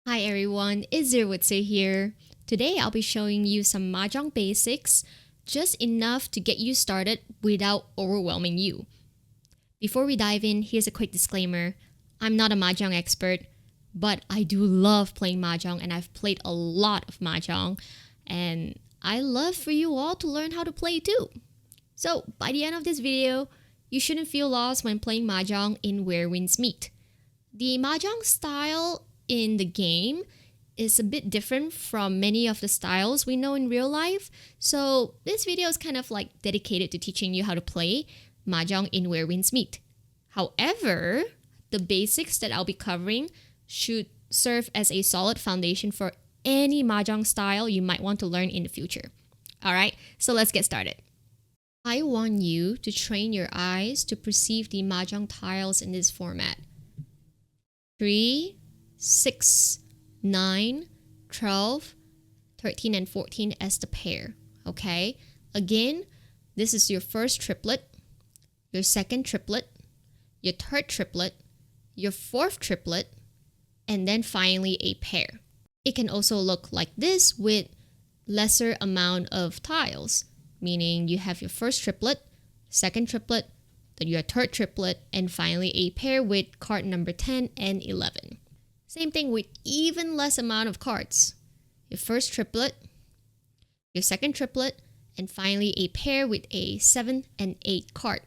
Hi everyone, Izirwitse here. Today I'll be showing you some Mahjong basics, just enough to get you started without overwhelming you. Before we dive in, here's a quick disclaimer. I'm not a Mahjong expert, but I do love playing Mahjong and I've played a lot of Mahjong, and I love for you all to learn how to play too. So by the end of this video, you shouldn't feel lost when playing Mahjong in Where Winds Meet. The Mahjong style in the game is a bit different from many of the styles we know in real life, so this video is kind of like dedicated to teaching you how to play Mahjong in Where Winds Meet. However, the basics that I'll be covering should serve as a solid foundation for any Mahjong style you might want to learn in the future. Alright, so let's get started. I want you to train your eyes to perceive the Mahjong tiles in this format. 3, 6, 9, 12, 13, and 14 as the pair, okay? Again, this is your first triplet, your second triplet, your third triplet, your fourth triplet, and then finally a pair. It can also look like this with lesser amount of tiles, meaning you have your first triplet, second triplet, then your third triplet, and finally a pair with card number 10 and 11. Same thing with even less amount of cards. Your first triplet, your second triplet, and finally a pair with a 7 and 8 card.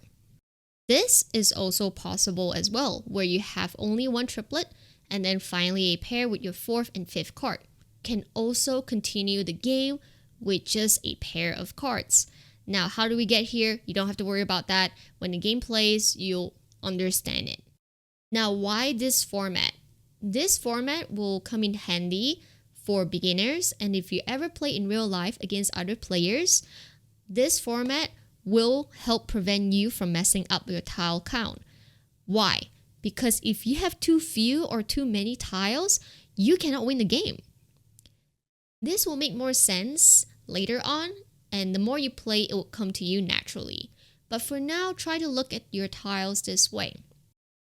This is also possible as well, where you have only one triplet and then finally a pair with your fourth and fifth card. Can also continue the game with just a pair of cards. Now, how do we get here? You don't have to worry about that. When the game plays, you'll understand it. Now, why this format? This format will come in handy for beginners, and if you ever play in real life against other players, this format will help prevent you from messing up your tile count. Why? Because if you have too few or too many tiles, you cannot win the game. This will make more sense later on, and the more you play, it will come to you naturally. But for now, try to look at your tiles this way.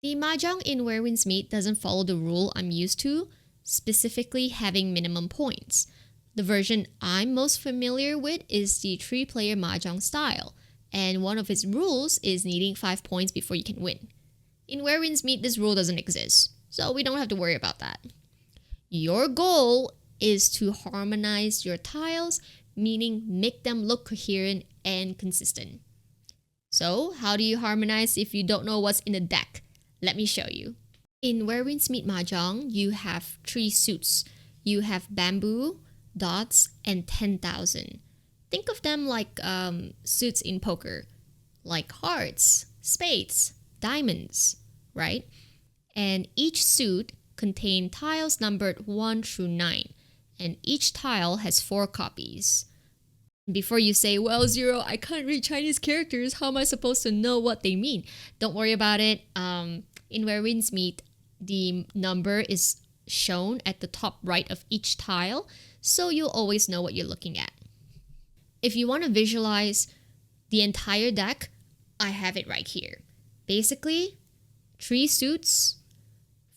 The Mahjong in Where Winds Meet doesn't follow the rule I'm used to, specifically having minimum points. The version I'm most familiar with is the 3-player Mahjong style, and one of its rules is needing 5 points before you can win. In Where Winds Meet, this rule doesn't exist, so we don't have to worry about that. Your goal is to harmonize your tiles, meaning make them look coherent and consistent. So, how do you harmonize if you don't know what's in the deck? Let me show you. In Where Winds Meet Mahjong, you have 3 suits. You have bamboo, dots, and 10,000. Think of them like suits in poker, like hearts, spades, diamonds, right? And each suit contains tiles numbered 1 through 9, and each tile has 4 copies. Before you say, well, Zero, I can't read Chinese characters, how am I supposed to know what they mean? Don't worry about it. In Where Winds Meet, the number is shown at the top right of each tile, so you'll always know what you're looking at. If you want to visualize the entire deck, I have it right here. Basically, 3 suits,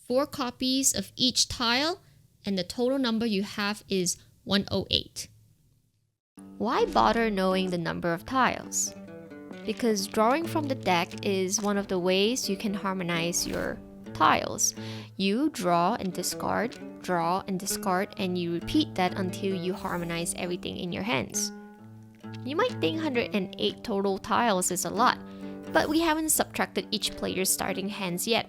4 copies of each tile, and the total number you have is 108. Why bother knowing the number of tiles? Because drawing from the deck is one of the ways you can harmonize your tiles. You draw and discard, and you repeat that until you harmonize everything in your hands. You might think 108 total tiles is a lot, but we haven't subtracted each player's starting hands yet.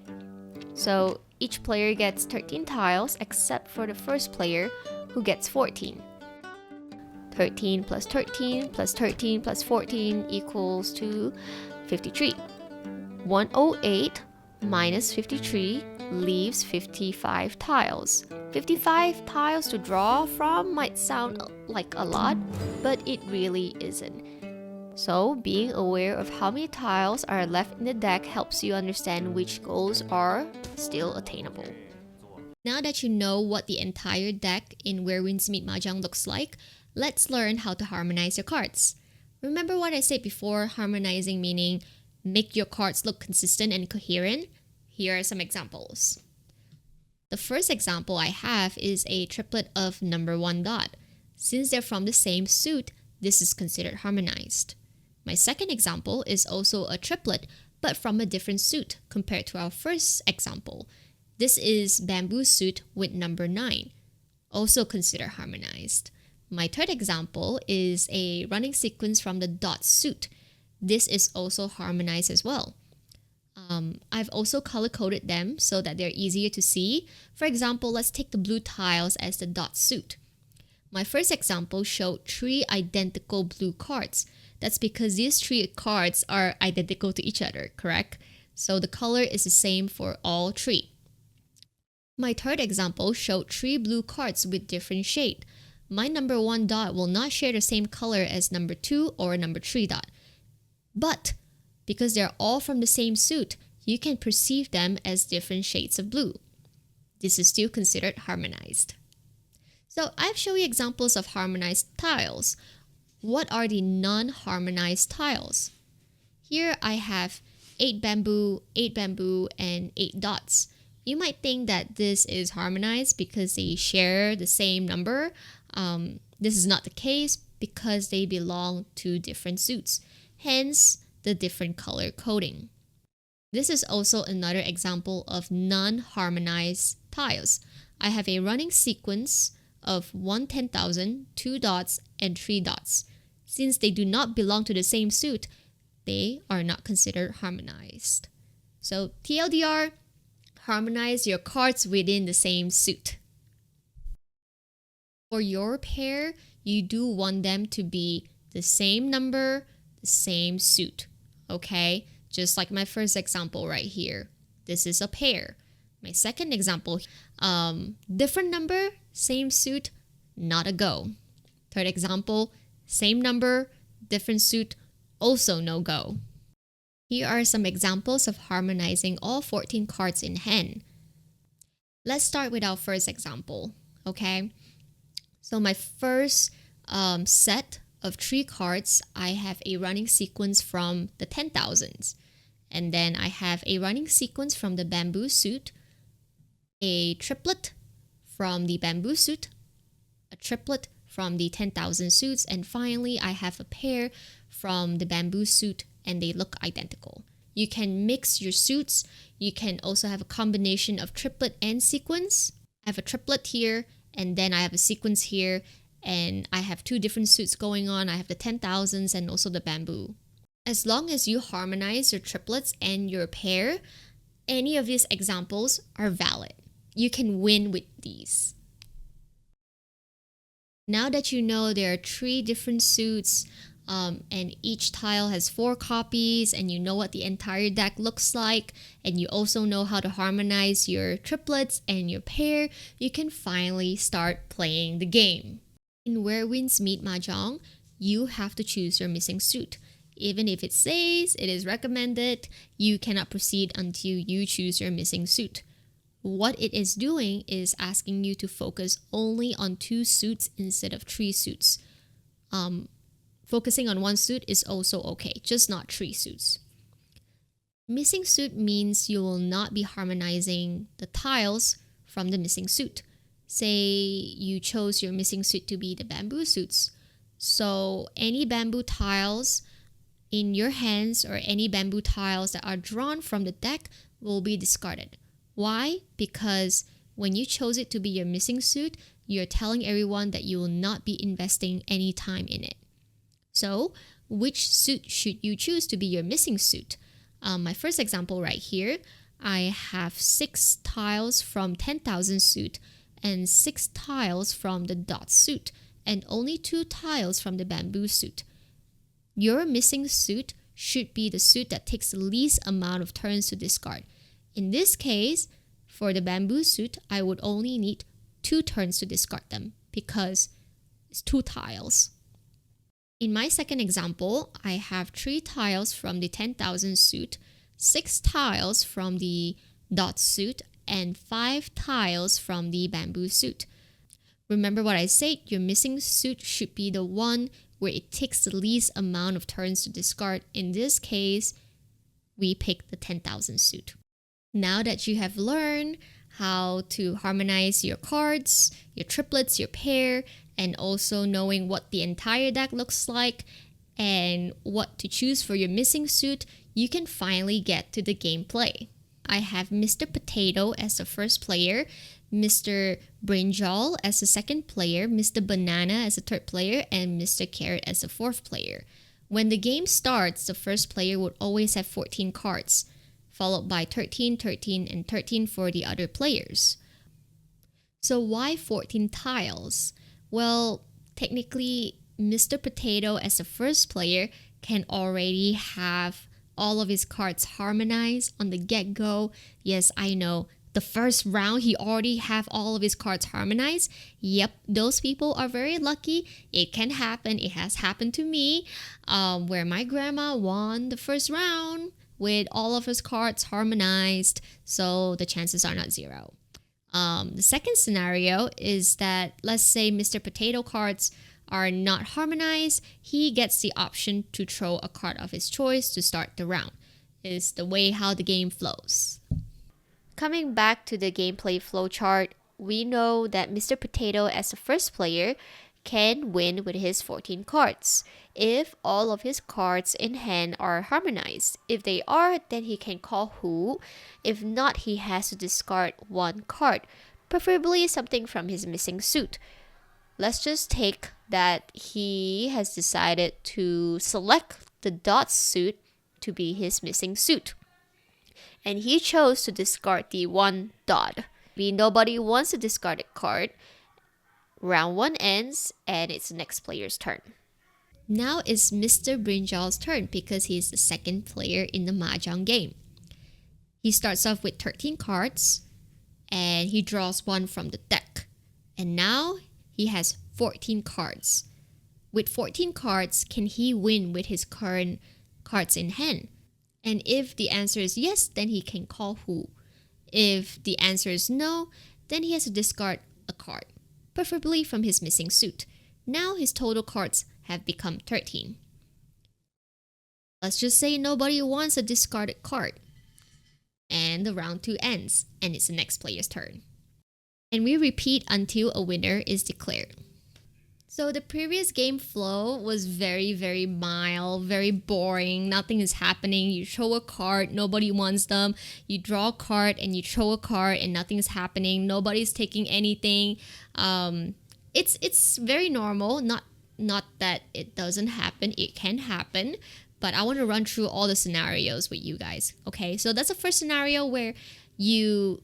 So each player gets 13 tiles except for the first player, who gets 14. 13 plus 13 plus 13 plus 14 equals to 53. 108 minus 53 leaves 55 tiles. 55 tiles to draw from might sound like a lot, but it really isn't. So, being aware of how many tiles are left in the deck helps you understand which goals are still attainable. Now that you know what the entire deck in Where Winds Meet Mahjong looks like, let's learn how to harmonize your cards. Remember what I said before, harmonizing meaning make your cards look consistent and coherent? Here are some examples. The first example I have is a triplet of number 1 dot. Since they're from the same suit, this is considered harmonized. My second example is also a triplet, but from a different suit compared to our first example. This is bamboo suit with number 9, also considered harmonized. My third example is a running sequence from the dot suit. This is also harmonized as well. I've also color-coded them so that they're easier to see. For example, let's take the blue tiles as the dot suit. My first example showed 3 identical blue cards. That's because these 3 cards are identical to each other, correct? So the color is the same for all 3. My third example showed 3 blue cards with different shade. My number 1 dot will not share the same color as number 2 or number 3 dot. But because they're all from the same suit, you can perceive them as different shades of blue. This is still considered harmonized. So I've shown you examples of harmonized tiles. What are the non-harmonized tiles? Here I have 8 bamboo, and 8 dots. You might think that this is harmonized because they share the same number. This is not the case because they belong to different suits. Hence, the different color coding. This is also another example of non-harmonized tiles. I have a running sequence of 1 10,000, 2 dots, and 3 dots. Since they do not belong to the same suit, they are not considered harmonized. So TLDR, harmonize your cards within the same suit. For your pair, you do want them to be the same number, the same suit. Okay, just like my first example right here. This is a pair. My second example, different number, same suit, not a go. Third example, same number, different suit, also no go. Here are some examples of harmonizing all 14 cards in hand. Let's start with our first example, okay? So my first set of 3 cards, I have a running sequence from the 10,000s. And then I have a running sequence from the bamboo suit, a triplet from the bamboo suit, a triplet from the 10,000 suits, and finally I have a pair from the bamboo suit, and they look identical. You can mix your suits. You can also have a combination of triplet and sequence. I have a triplet here, and then I have a sequence here, and I have 2 different suits going on. I have the 10,000s and also the bamboo. As long as you harmonize your triplets and your pair, any of these examples are valid. You can win with these. Now that you know there are 3 different suits, and each tile has 4 copies, and you know what the entire deck looks like, and you also know how to harmonize your triplets and your pair, you can finally start playing the game. In Where Winds Meet Mahjong, you have to choose your missing suit. Even if it says it is recommended, you cannot proceed until you choose your missing suit. What it is doing is asking you to focus only on 2 suits instead of 3 suits. Focusing on 1 suit is also okay, just not 3 suits. Missing suit means you will not be harmonizing the tiles from the missing suit. Say you chose your missing suit to be the bamboo suits. So any bamboo tiles in your hands or any bamboo tiles that are drawn from the deck will be discarded. Why? Because when you chose it to be your missing suit, you're telling everyone that you will not be investing any time in it. So, which suit should you choose to be your missing suit? My first example right here, I have 6 tiles from 10,000 suit and 6 tiles from the dot suit and only 2 tiles from the bamboo suit. Your missing suit should be the suit that takes the least amount of turns to discard. In this case, for the bamboo suit, I would only need 2 turns to discard them because it's 2 tiles. In my second example, I have 3 tiles from the 10,000 suit, 6 tiles from the dot suit, and 5 tiles from the bamboo suit. Remember what I said, your missing suit should be the one where it takes the least amount of turns to discard. In this case, we pick the 10,000 suit. Now that you have learned how to harmonize your cards, your triplets, your pair, and also knowing what the entire deck looks like and what to choose for your missing suit, you can finally get to the gameplay. I have Mr. Potato as the first player, Mr. Brinjal as the second player, Mr. Banana as the third player, and Mr. Carrot as the fourth player. When the game starts, the first player would always have 14 cards, followed by 13, 13, and 13 for the other players. So why 14 tiles? Well, technically, Mr. Potato as the first player can already have all of his cards harmonized on the get-go. Yes, I know. The first round, he already have all of his cards harmonized. Yep, those people are very lucky. It can happen. It has happened to me, where my grandma won the first round with all of his cards harmonized. So the chances are not zero. The second scenario is that, let's say Mr. Potato cards are not harmonized. He gets the option to throw a card of his choice to start the round. It's the way how the game flows. Coming back to the gameplay flowchart, we know that Mr. Potato as the first player can win with his 14 cards if all of his cards in hand are harmonized. If they are, then he can call who. If not, he has to discard one card, preferably something from his missing suit. Let's just take that he has decided to select the dot suit to be his missing suit. And he chose to discard the one dot. Nobody wants to discard a card. Round 1 ends and it's the next player's turn. Now it's Mr. Brinjal's turn because he's the second player in the Mahjong game. He starts off with 13 cards and he draws one from the deck. And now he has 14 cards. With 14 cards, can he win with his current cards in hand? And if the answer is yes, then he can call who. If the answer is no, then he has to discard a card, preferably from his missing suit. Now his total cards have become 13. Let's just say nobody wants a discarded card. And the round 2 ends, and it's the next player's turn. And we repeat until a winner is declared. So the previous game flow was very, very mild, very boring. Nothing is happening. You throw a card, nobody wants them. You draw a card and you throw a card and nothing is happening. Nobody's taking anything. It's very normal. Not that it doesn't happen. It can happen. But I want to run through all the scenarios with you guys. Okay, so that's the first scenario where you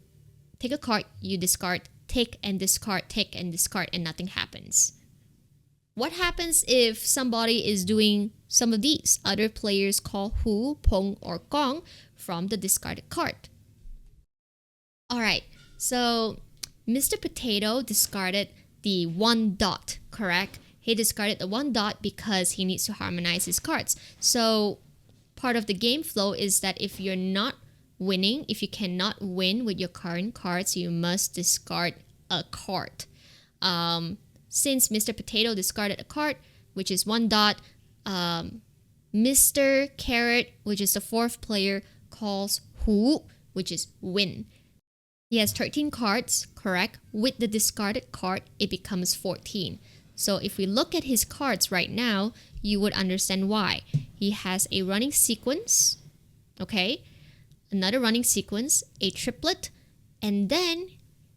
take a card, you discard, take and discard, and nothing happens. What happens if somebody is doing some of these? Other players call hu, pong, or gong from the discarded card. Alright, so Mr. Potato discarded the one dot, correct? He discarded the one dot because he needs to harmonize his cards. So part of the game flow is that if you're not winning, if you cannot win with your current cards, you must discard a card. Since Mr. Potato discarded a card, which is one dot, Mr. Carrot, which is the fourth player, calls hu, which is win. He has 13 cards, correct? With the discarded card, it becomes 14. So if we look at his cards right now, you would understand why. He has a running sequence, okay? Another running sequence, a triplet, and then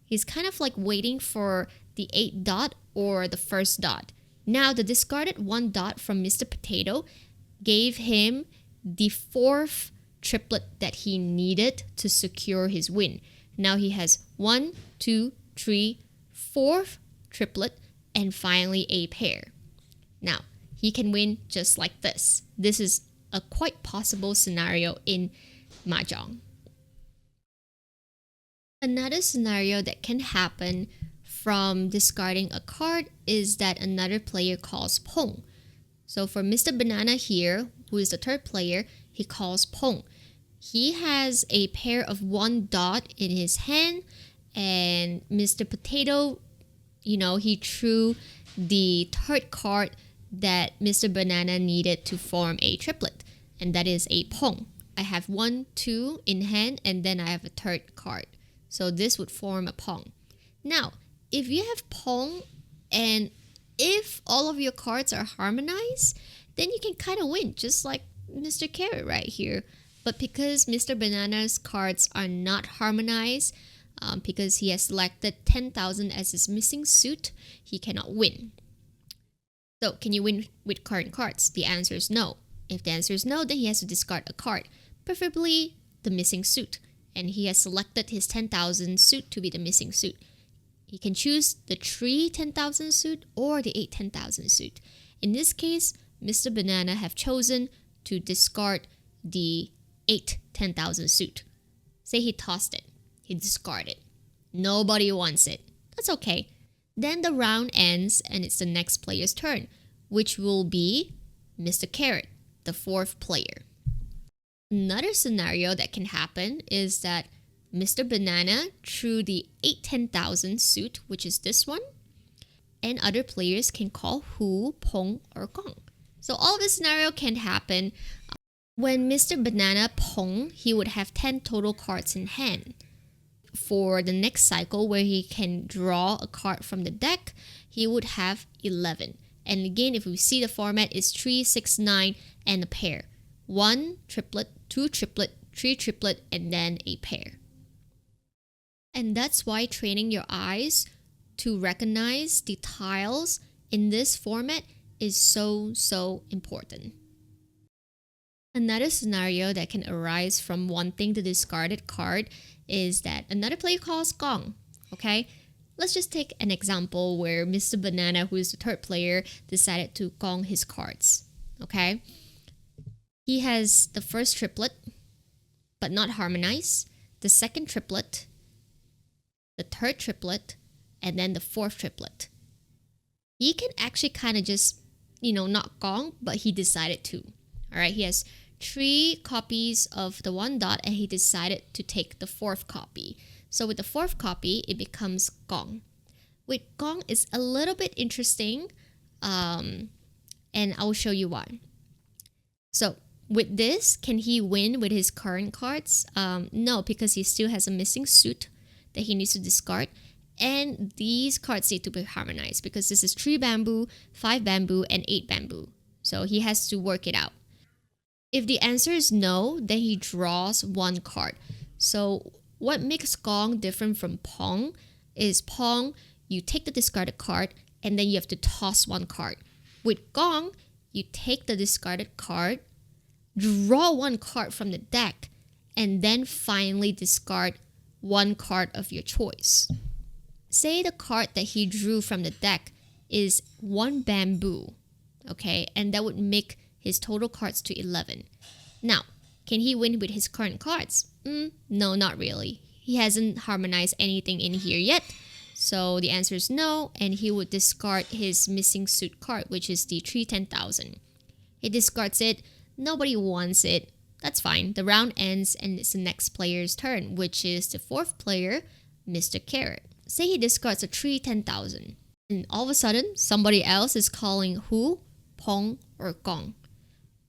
he's kind of like waiting for the 8 dot or the first dot. Now the discarded 1 dot from Mr. Potato gave him the 4th triplet that he needed to secure his win. Now he has 1, 2, 3, 4th triplet, and finally a pair. Now he can win just like this. This is a quite possible scenario in Mahjong. Another scenario that can happen from discarding a card is that another player calls pong. So for Mr. Banana here, who is the third player, he calls pong. He has a pair of 1 dot in his hand, and Mr. Potato, he threw the third card that Mr. Banana needed to form a triplet, and that is a pong. I have 1, 2 in hand, and then I have a third card. So this would form a Pong. Now, if you have Pong and if all of your cards are harmonized, then you can kind of win, just like Mr. Carrot right here. But because Mr. Banana's cards are not harmonized, because he has selected 10,000 as his missing suit, he cannot win. So, can you win with current cards? The answer is no. If the answer is no, then he has to discard a card, preferably the missing suit. And he has selected his 10,000 suit to be the missing suit. He can choose the 3 10,000 suit or the 8 10,000 suit. In this case, Mr. Banana have chosen to discard the 8 10,000 suit. Say he tossed it. He discarded it. Nobody wants it. That's okay. Then the round ends and it's the next player's turn, which will be Mr. Carrot, the 4th player. Another scenario that can happen is that Mr. Banana drew the 8 10,000 suit, which is this one, and other players can call Hu, Pong, or Gong. So all of this scenario can happen. When Mr. Banana Pong, he would have 10 total cards in hand. For the next cycle where he can draw a card from the deck, he would have 11. And again, if we see the format is 3, 6, 9, and a pair. 1 triplet, 2 triplet, 3 triplet, and then a pair. And that's why training your eyes to recognize the tiles in this format is so important. Another scenario that can arise from wanting the discarded card is that another player calls Gong, okay? Let's just take an example where Mr. Banana, who is the 3rd player, decided to Gong his cards, okay? He has the 1st triplet, but not harmonized, the 2nd triplet, the 3rd triplet, and then the 4th triplet. He can actually kind of just, not Gong, but he decided to. All right, he has 3 copies of the 1 dot and he decided to take the 4th copy. So with the 4th copy, it becomes Gong. With Gong, it's a little bit interesting, and I'll show you why. So with this, can he win with his current cards? No, because he still has a missing suit that he needs to discard. And these cards need to be harmonized because this is 3 bamboo, 5 bamboo, and 8 bamboo. So he has to work it out. If the answer is no, then he draws 1 card. So what makes Gong different from Pong is Pong, you take the discarded card and then you have to toss 1 card. With Gong, you take the discarded card, draw 1 card from the deck, and then finally discard 1 card of your choice. Say the card that he drew from the deck is 1 bamboo, okay? And that would make his total cards to 11. Now, can he win with his current cards? No, not really. He hasn't harmonized anything in here yet. So the answer is no, and he would discard his missing suit card, which is the 3 10,000. He discards it. Nobody wants it. That's fine. The round ends and it's the next player's turn, which is the 4th player, Mr. Carrot. Say he discards a 3 10,000. And all of a sudden, somebody else is calling Hu, Pong, or Gong.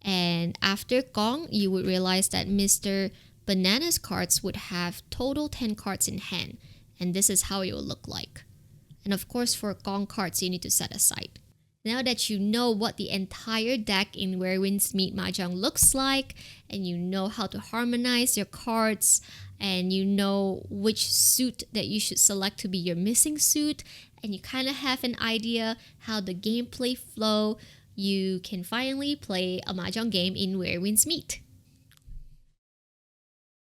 And after Gong, you would realize that Mr. Banana's cards would have total 10 cards in hand. And this is how it will look like. And of course, for Gong cards, you need to set aside. Now that you know what the entire deck in Where Winds Meet Mahjong looks like, and you know how to harmonize your cards, and you know which suit that you should select to be your missing suit, and you kind of have an idea how the gameplay flow, you can finally play a Mahjong game in Where Winds Meet.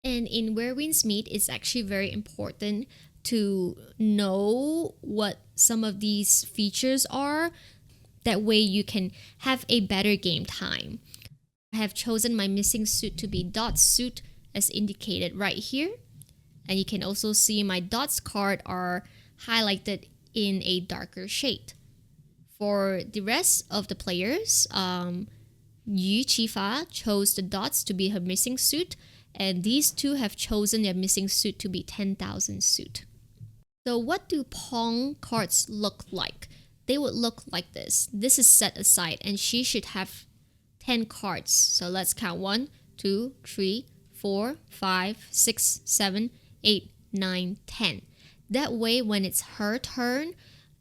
And in Where Winds Meet, it's actually very important to know what some of these features are. That way you can have a better game time. I have chosen my missing suit to be Dot's suit as indicated right here. And you can also see my Dots card are highlighted in a darker shade. For the rest of the players, Yu Chifa chose the Dots to be her missing suit, and these two have chosen their missing suit to be 10,000 suit. So what do Pong cards look like? They would look like this. This is set aside and she should have 10 cards. So let's count 1, 2, 3, 4, 5, 6, 7, 8, 9, 10. That way, when it's her turn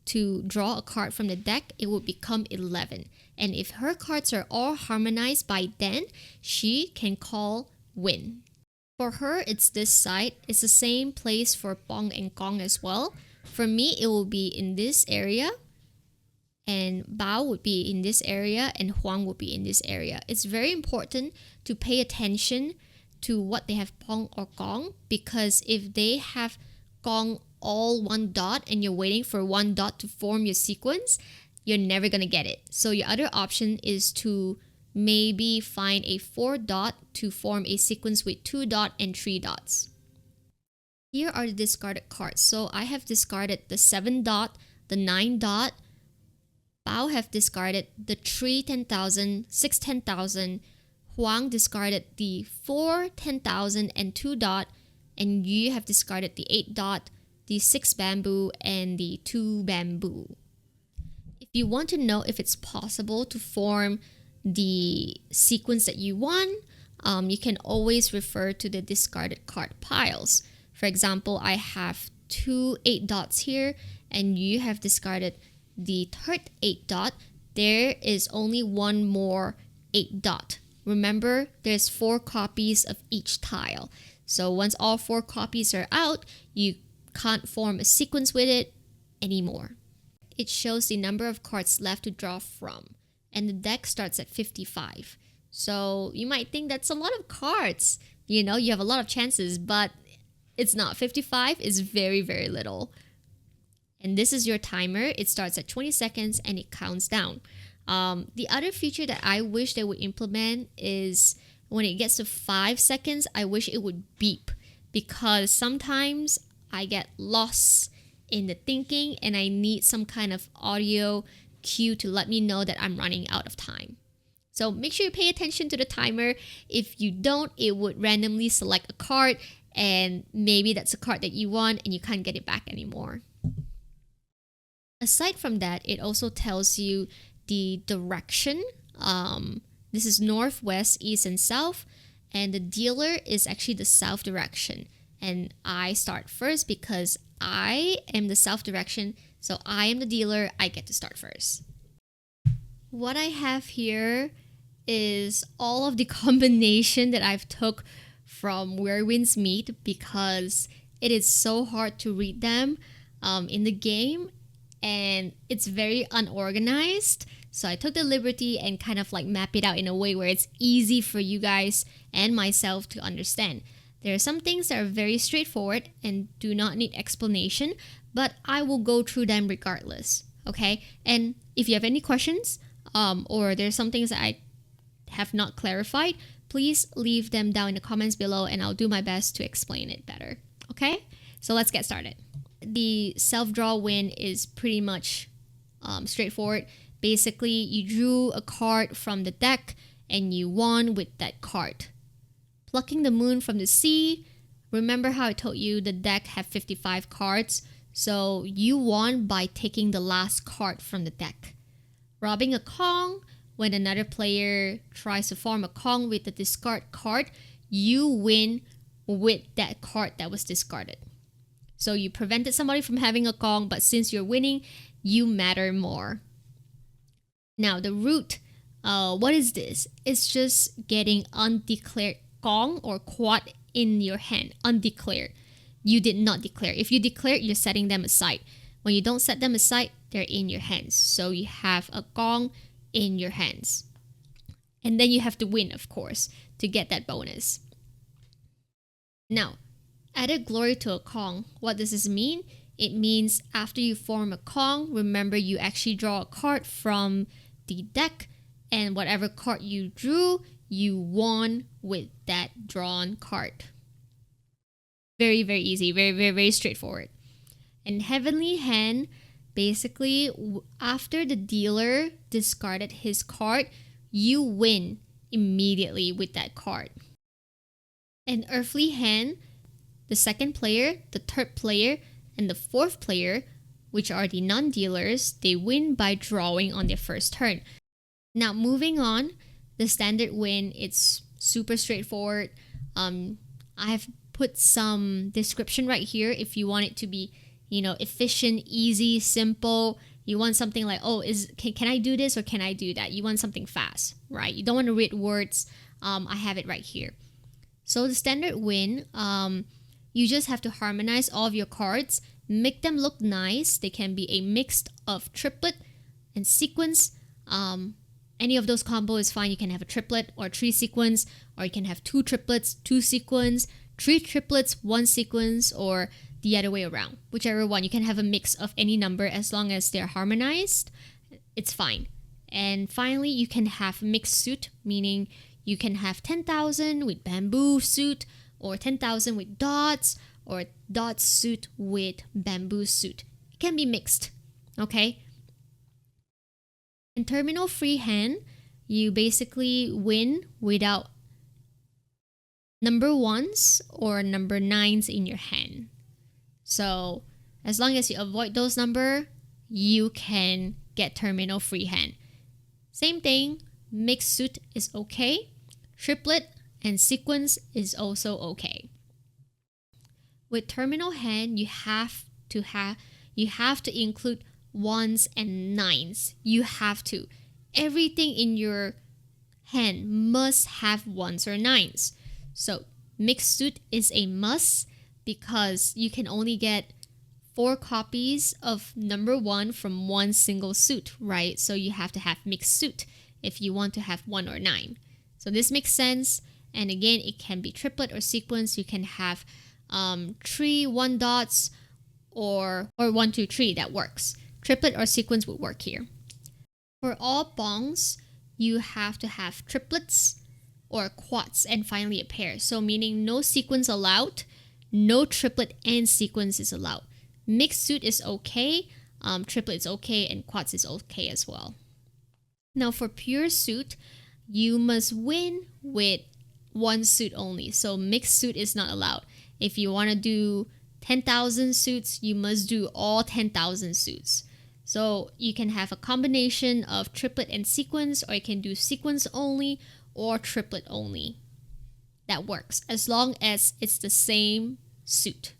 to draw a card from the deck, it will become 11. And if her cards are all harmonized by then, she can call win. For her, it's this side. It's the same place for Bong and Gong as well. For me, it will be in this area, and Bao would be in this area, and Huang would be in this area. It's very important to pay attention to what they have Bong or Gong, because if they have Gong all one dot and you're waiting for one dot to form your sequence, you're never gonna get it. So your other option is to maybe find a 4 dot to form a sequence with 2 dot and 3 dots. Here are the discarded cards. So I have discarded the 7 dot, the 9 dot. Bao have discarded the 3 10,000, 6 10,000. Huang discarded the 4 10,000 and 2 dot. And you have discarded the 8 dot, the 6 bamboo, and the 2 bamboo. If you want to know if it's possible to form the sequence that you want, you can always refer to the discarded card piles. For example, I have 2 8 dots here, and you have discarded the third 8 dot. There is only one more 8 dot. Remember, there's 4 copies of each tile. So once all 4 copies are out, you can't form a sequence with it anymore. It shows the number of cards left to draw from, and the deck starts at 55. So you might think that's a lot of cards. You know, you have a lot of chances, but it's not. 55 is very, very little. And this is your timer. It starts at 20 seconds and it counts down. The other feature that I wish they would implement is when it gets to 5 seconds, I wish it would beep, because sometimes I get lost in the thinking and I need some kind of audio cue to let me know that I'm running out of time. So make sure you pay attention to the timer. If you don't, it would randomly select a card, and maybe that's a card that you want and you can't get it back anymore. Aside from that, it also tells you the direction. This is north, west, east, and south, and the dealer is actually the south direction. And I start first because I am the south direction, so I am the dealer, I get to start first. What I have here is all of the combination that I've took from Where Winds Meet, because it is so hard to read them in the game, and it's very unorganized. So I took the liberty and kind of like map it out in a way where it's easy for you guys and myself to understand. There are some things that are very straightforward and do not need explanation, but I will go through them regardless, okay? And if you have any questions, or there's some things that I have not clarified, please leave them down in the comments below and I'll do my best to explain it better, okay? So let's get started. The self-draw win is pretty much straightforward. Basically, you drew a card from the deck and you won with that card. Plucking the moon from the sea. Remember how I told you the deck had 55 cards? So you won by taking the last card from the deck. Robbing a Kong. When another player tries to form a Kong with the discard card, you win with that card that was discarded. So you prevented somebody from having a Kong, but since you're winning, you matter more. Now the root, what is this? It's just getting undeclared Kong or quad in your hand, undeclared. You did not declare. If you declared, you're setting them aside. When you don't set them aside, they're in your hands. So you have a Kong in your hands. And then you have to win, of course, to get that bonus. Now, added glory to a Kong. What does this mean? It means after you form a Kong, remember you actually draw a card from the deck, and whatever card you drew, you won with that drawn card. Very, very easy. Very, very, very straightforward. And Heavenly Hand, basically, after the dealer discarded his card, you win immediately with that card. And Earthly Hand, the second player, the third player, and the fourth player, which are the non-dealers, they win by drawing on their first turn. Now, moving on, the standard win, it's super straightforward. I have put some description right here if you want it to be, efficient, easy, simple. You want something like, oh, can I do this or can I do that? You want something fast, right? You don't want to read words. I have it right here. So the standard win, you just have to harmonize all of your cards, make them look nice. They can be a mix of triplet and sequence. Any of those combo is fine. You can have a triplet or 3 sequence, or you can have 2 triplets, 2 sequence, 3 triplets, 1 sequence, or the other way around. Whichever one. You can have a mix of any number as long as they're harmonized. It's fine. And finally, you can have mixed suit, meaning you can have 10,000 with bamboo suit, or 10,000 with dots, or dot suit with bamboo suit. It can be mixed, okay? In terminal free hand, you basically win without number ones or number nines in your hand. So as long as you avoid those number, you can get terminal free hand. Same thing, mixed suit is okay. Triplet and sequence is also okay. With terminal hand, you have to include ones and nines. You have to. Everything in your hand must have ones or nines. So mixed suit is a must because you can only get 4 copies of number 1 from one single suit, right? So you have to have mixed suit if you want to have 1 or 9. So this makes sense. And again, it can be triplet or sequence. You can have 3 1 dots or 1 2 3. That works. Triplet or sequence would work here. For all bongs, you have to have triplets or quads and finally a pair. So meaning no sequence allowed, no triplet and sequence is allowed. Mixed suit is okay, triplet is okay, and quads is okay as well. Now for pure suit, you must win with 1 suit only. So mixed suit is not allowed. If you want to do 10,000 suits, you must do all 10,000 suits. So you can have a combination of triplet and sequence, or you can do sequence only or triplet only. That works as long as it's the same suit,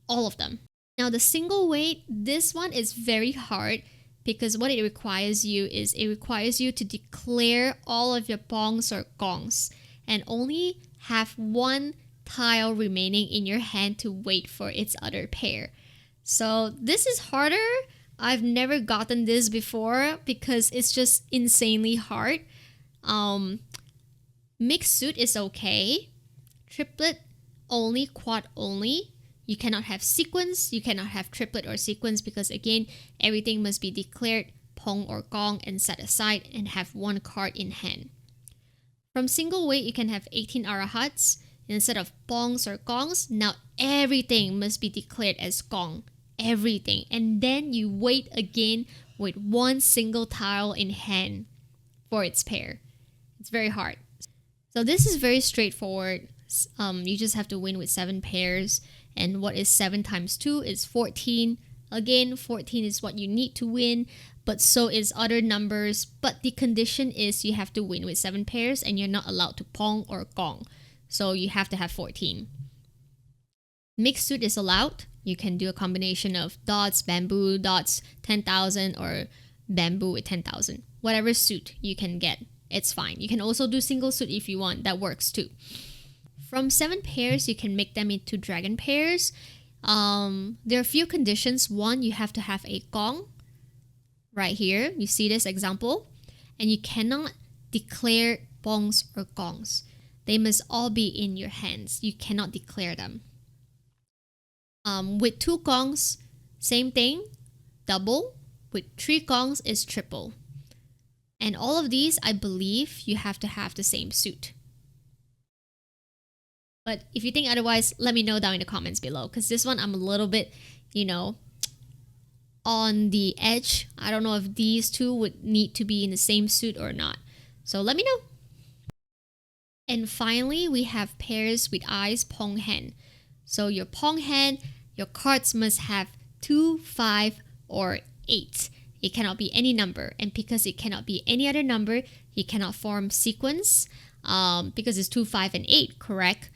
all of them. Now the single weight, this one is very hard because what it requires you to declare all of your bongs or gongs and only have 1 tile remaining in your hand to wait for its other pair. So this is harder. I've never gotten this before because it's just insanely hard. Mixed suit is okay. Triplet only, quad only. You cannot have sequence. You cannot have triplet or sequence because again, everything must be declared pong or gong and set aside and have 1 card in hand. From single weight, you can have 18 arahats. Instead of bongs or gongs, now everything must be declared as gong. Everything. And then you wait again with 1 single tile in hand for its pair. It's very hard. So this is very straightforward. You just have to win with 7 pairs. And what is 7 times 2 is 14. Again, 14 is what you need to win, but so is other numbers. But the condition is you have to win with 7 pairs and you're not allowed to pong or gong. So you have to have 14. Mixed suit is allowed. You can do a combination of dots, bamboo, dots, 10,000 or bamboo with 10,000. Whatever suit you can get, it's fine. You can also do single suit if you want. That works too. From 7 pairs, you can make them into dragon pairs. There are a few conditions. One, you have to have a gong right here. You see this example. And you cannot declare bongs or gongs. They must all be in your hands. You cannot declare them. With 2 gongs, same thing, double. With 3 gongs is triple. And all of these, I believe, you have to have the same suit. But if you think otherwise, let me know down in the comments below. Because this one, I'm a little bit, on the edge. I don't know if these 2 would need to be in the same suit or not. So let me know. And finally, we have pairs with eyes pong hand. So your pong hand, your cards must have 2, 5, or 8. It cannot be any number. And because it cannot be any other number, you cannot form sequence because it's 2, 5, and 8, correct?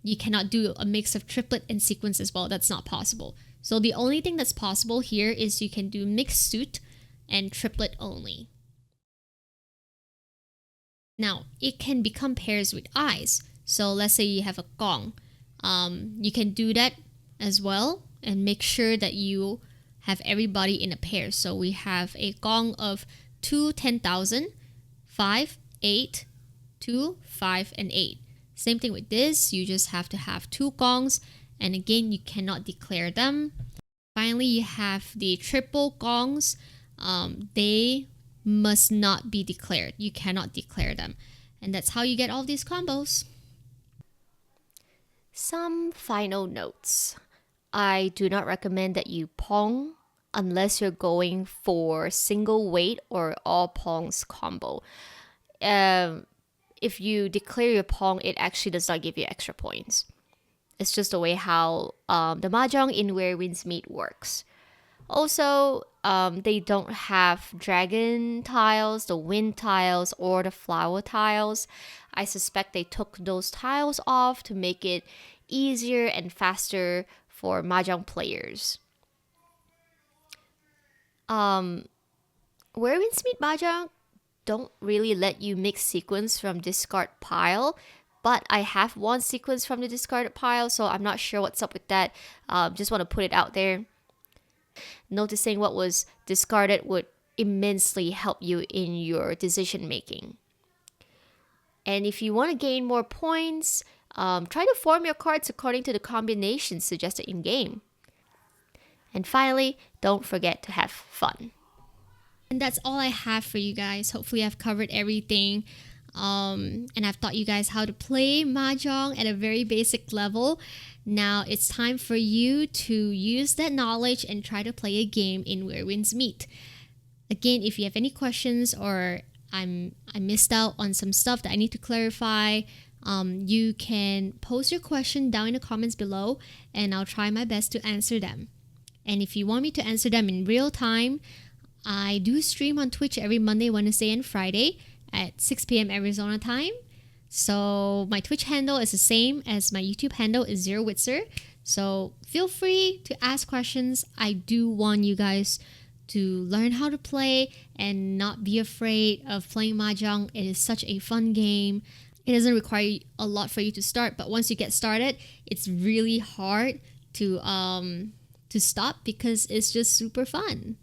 You cannot do a mix of triplet and sequence as well. That's not possible. So the only thing that's possible here is you can do mixed suit and triplet only. Now, it can become pairs with eyes. So let's say you have a gong. You can do that as well and make sure that you have everybody in a pair. So we have a gong of 2 10,000, 5, 8, 2, 5, and 8. Same thing with this, you just have to have 2 gongs, and again, you cannot declare them. Finally, you have the triple gongs. They must not be declared. You cannot declare them. And that's how you get all these combos. Some final notes. I do not recommend that you pong unless you're going for single weight or all pongs combo. If you declare your pong, it actually does not give you extra points. It's just the way how the Mahjong in Where Winds Meet works. Also, they don't have dragon tiles, the wind tiles, or the flower tiles. I suspect they took those tiles off to make it easier and faster for Mahjong players. Where Winds Meet Mahjong don't really let you mix sequence from discard pile, but I have one sequence from the discarded pile, so I'm not sure what's up with that. Just want to put it out there. Noticing what was discarded would immensely help you in your decision making. And if you want to gain more points, try to form your cards according to the combinations suggested in game. And finally, don't forget to have fun. And that's all I have for you guys. Hopefully I've covered everything. And I've taught you guys how to play Mahjong at a very basic level. Now it's time for you to use that knowledge and try to play a game in Where Winds Meet. Again, if you have any questions or I missed out on some stuff that I need to clarify, you can post your question down in the comments below and I'll try my best to answer them. And if you want me to answer them in real time, I do stream on Twitch every Monday, Wednesday, and Friday at 6 p.m. Arizona time. So my Twitch handle is the same as my YouTube handle is ZeroWitzer. So feel free to ask questions. I do want you guys to learn how to play and not be afraid of playing Mahjong. It is such a fun game. It doesn't require a lot for you to start, but once you get started, it's really hard to stop because it's just super fun.